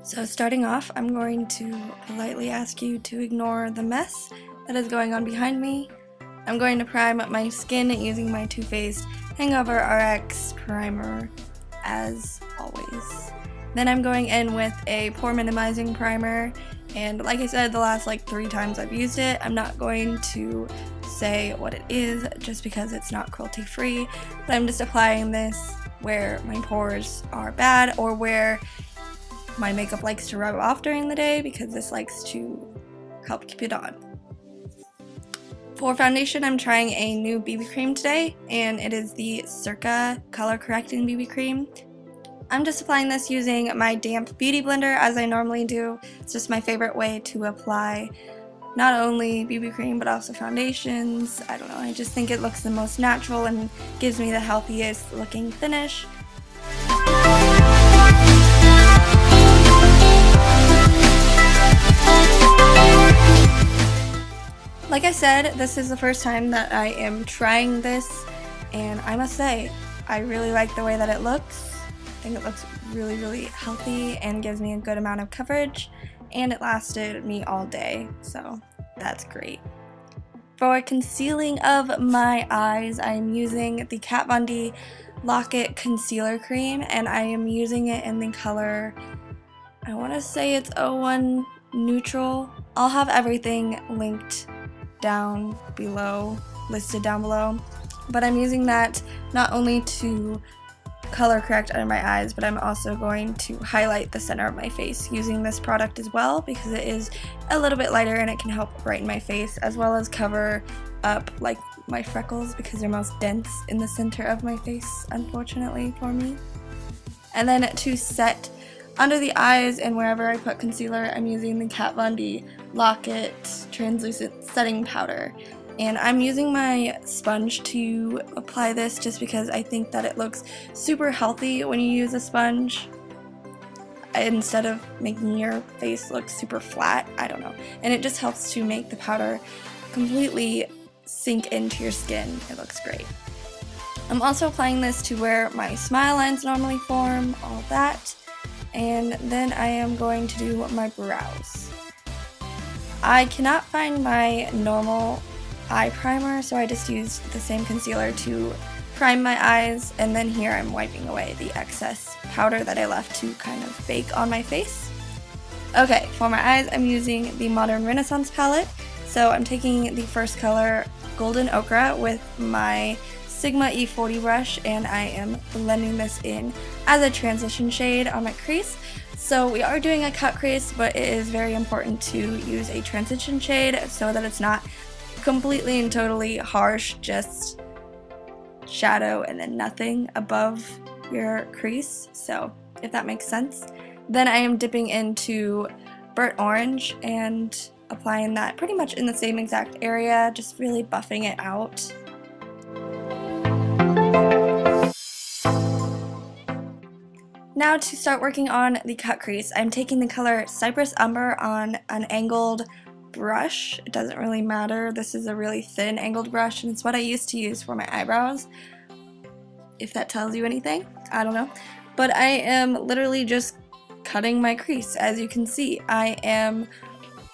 So starting off, I'm going to politely ask you to ignore the mess that is going on behind me. I'm going to prime my skin using my Too Faced HangoveRx primer as always. Then I'm going in with a pore minimizing primer, and like I said the last 3 times I've used it, I'm not going to say what it is just because it's not cruelty free, but I'm just applying this where my pores are bad or where my makeup likes to rub off during the day, because this likes to help keep it on. For foundation, I'm trying a new BB cream today, and it is the Circa color correcting BB cream. I'm just applying this using my damp beauty blender as I normally do. It's just my favorite way to apply not only BB cream but also foundations. I don't know, I just think it looks the most natural and gives me the healthiest looking finish. Like I said, this is the first time that I am trying this, and I must say, I really like the way that it looks. I think it looks really healthy and gives me a good amount of coverage, and it lasted me all day, so that's great. For concealing of my eyes, I am using the Kat Von D Lock-It Concealer Cream, and I am using it in the color, I want to say it's 01 Neutral. I'll have everything linked down below, listed down below, but I'm using that not only to color correct under my eyes, but I'm also going to highlight the center of my face using this product as well, because it is a little bit lighter and it can help brighten my face as well as cover up my freckles, because they're most dense in the center of my face, unfortunately for me. And then to set under the eyes and wherever I put concealer, I'm using the Kat Von D Lock-It Translucent Setting Powder. And I'm using my sponge to apply this just because I think that it looks super healthy when you use a sponge, instead of making your face look super flat. I don't know. And it just helps to make the powder completely sink into your skin. It looks great. I'm also applying this to where my smile lines normally form, all that. And then I am going to do my brows. I cannot find my normal eye primer, so I just used the same concealer to prime my eyes, and then here I'm wiping away the excess powder that I left to kind of bake on my face. Okay, for my eyes I'm using the Modern Renaissance Palette, so I'm taking the first color, Golden Ochre, with my Sigma E40 brush, and I am blending this in as a transition shade on my crease. So we are doing a cut crease, but it is very important to use a transition shade so that it's not completely and totally harsh, just shadow and then nothing above your crease, so if that makes sense. Then I am dipping into burnt orange and applying that pretty much in the same exact area, just really buffing it out. Now to start working on the cut crease, I'm taking the color Cyprus Umber on an angled brush. It doesn't really matter. This is a really thin angled brush, and it's what I used to use for my eyebrows. If that tells you anything, I don't know. But I am literally just cutting my crease. As you can see, I am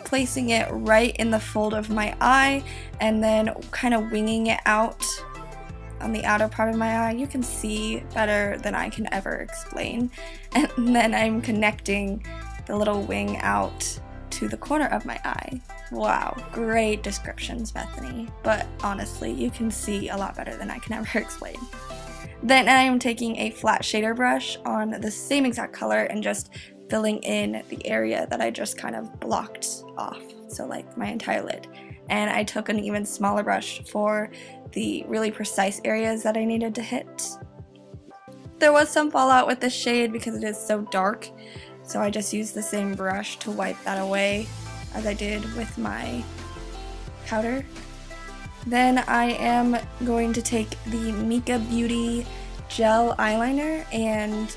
placing it right in the fold of my eye and then kind of winging it out on the outer part of my eye. You can see better than I can ever explain. And then I'm connecting the little wing out to the corner of my eye. Wow, great descriptions, Bethany. But honestly, you can see a lot better than I can ever explain. Then I am taking a flat shader brush on the same exact color and just filling in the area that I just kind of blocked off, so like my entire lid. And I took an even smaller brush for the really precise areas that I needed to hit. There was some fallout with this shade because it is so dark, so I just used the same brush to wipe that away as I did with my powder. Then I am going to take the Mica Beauty gel eyeliner and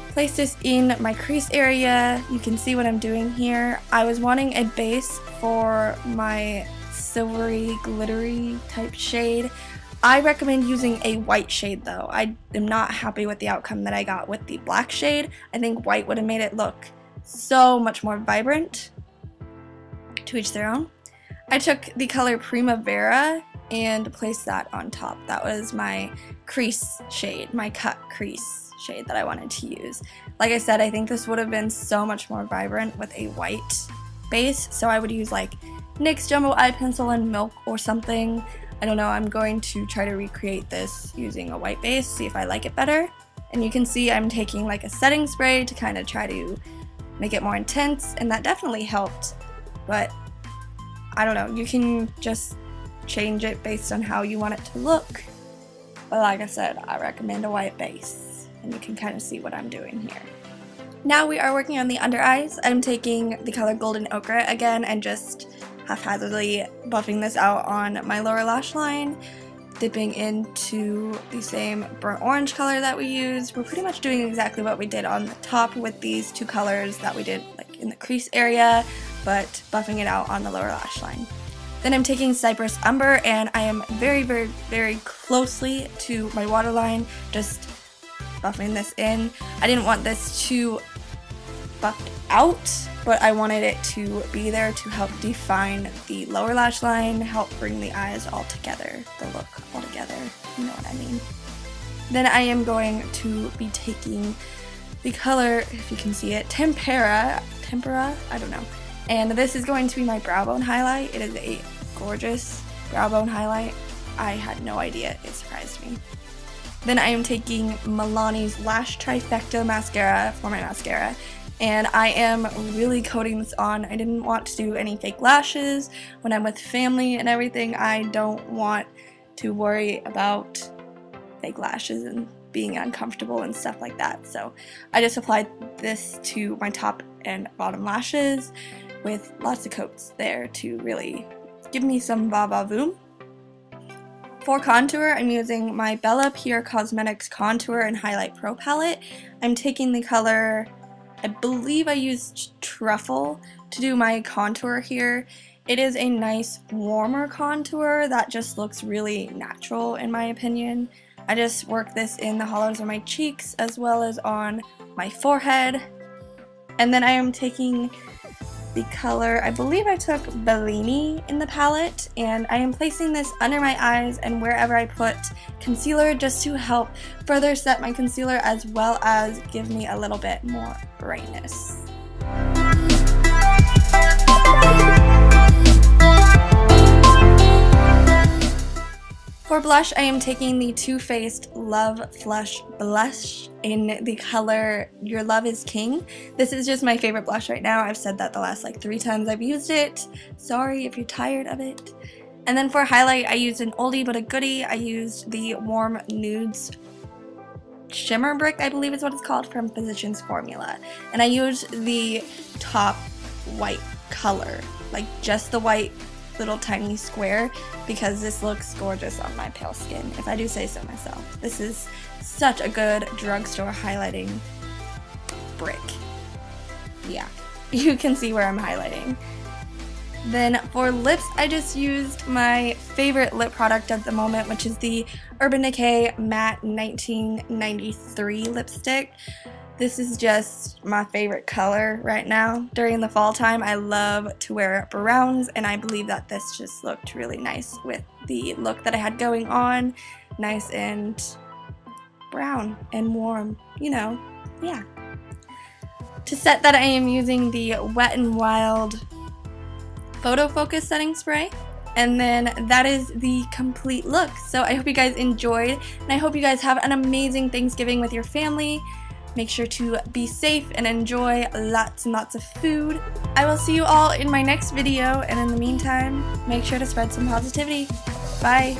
place this in my crease area. You can see what I'm doing here. I was wanting a base for my silvery, glittery type shade. I recommend using a white shade though. I am not happy with the outcome that I got with the black shade. I think white would have made it look so much more vibrant. To each their own. I took the color Primavera and placed that on top. That was my crease shade, my cut crease shade that I wanted to use. Like I said, I think this would have been so much more vibrant with a white base, so I would use like NYX Jumbo Eye Pencil and Milk or something. I don't know, I'm going to try to recreate this using a white base, see if I like it better. And you can see I'm taking like a setting spray to kind of try to make it more intense, and that definitely helped. But I don't know, you can just change it based on how you want it to look. But like I said, I recommend a white base, and you can kind of see what I'm doing here. Now we are working on the under eyes. I'm taking the color Golden Ochre again and just haphazardly buffing this out on my lower lash line, dipping into the same burnt orange color that we used. We're pretty much doing exactly what we did on the top with these two colors that we did like in the crease area, but buffing it out on the lower lash line. Then I'm taking Cyprus Umber, and I am very closely to my waterline, just buffing this in. I didn't want this to buff out, but I wanted it to be there to help define the lower lash line, help bring the eyes all together, the look all together, you know what I mean. Then I am going to be taking the color, if you can see it, Tempera, I don't know. And this is going to be my brow bone highlight. It is a gorgeous brow bone highlight. I had no idea, it surprised me. Then I am taking Milani's Lash Trifecta mascara for my mascara. And I am really coating this on. I didn't want to do any fake lashes. When I'm with family and everything, I don't want to worry about fake lashes and being uncomfortable and stuff like that. So I just applied this to my top and bottom lashes with lots of coats there to really give me some va-va-voom. For contour, I'm using my Bellapierre Cosmetics Contour and Highlight Pro palette. I'm taking the color, I believe I used Truffle to do my contour here. It is a nice warmer contour that just looks really natural in my opinion. I just work this in the hollows of my cheeks as well as on my forehead. And then I am taking the color, I believe I took Bellini in the palette, and I am placing this under my eyes and wherever I put concealer just to help further set my concealer as well as give me a little bit more brightness. For blush, I am taking the Too Faced Love Flush Blush in the color Your Love is King. This is just my favorite blush right now. I've said that the last like 3 times I've used it. Sorry if you're tired of it. And then for highlight, I used an oldie but a goodie. I used the Warm Nudes Shimmer Brick, I believe is what it's called, from Physicians Formula. And I used the top white color, like just the white little tiny square, because this looks gorgeous on my pale skin, if I do say so myself. This is such a good drugstore highlighting brick. Yeah, you can see where I'm highlighting. Then for lips, I just used my favorite lip product at the moment, which is the Urban Decay Matte 1993 lipstick. This is just my favorite color right now. During the fall time, I love to wear browns, and I believe that this just looked really nice with the look that I had going on. Nice and brown and warm, you know, yeah. To set that, I am using the Wet n Wild Photofocus setting spray. And then that is the complete look. So I hope you guys enjoyed, and I hope you guys have an amazing Thanksgiving with your family. Make sure to be safe and enjoy lots and lots of food. I will see you all in my next video, and in the meantime, make sure to spread some positivity. Bye!